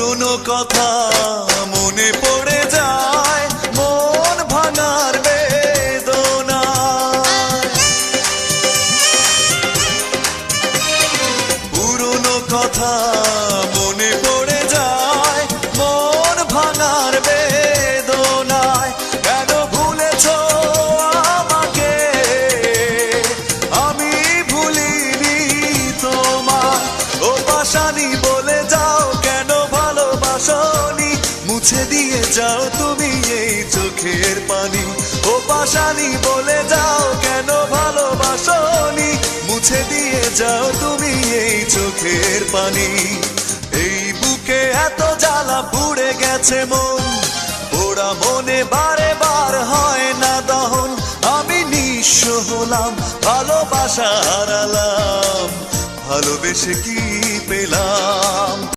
পুরনো কথা মনে পড়ে যায়, মন ভাঙার বেদনা। পুরনো কথা মনে পড়ে যায়, মন ভাঙার বেদনায়। কেন ভুলেছো আমাকে, আমি ভুলিনি তোমায়। ও পাশানি বলে যাও কেন ভালোবাসনি, মুছে দিয়ে যাও তুমি এই চোখের পানি। ও পাশানি বলে যাও কেন ভালোবাসনি, মুছে দিয়ে যাও তুমি এই চোখের পানি। এই বুকে এত জ্বালা পুড়ে গেছে মন, পোড়া মনে বারে বার হয় না দহন। আমি নিঃস্ব হলাম, ভালোবাসা হারালাম, ভালোবেসে কি পেলাম।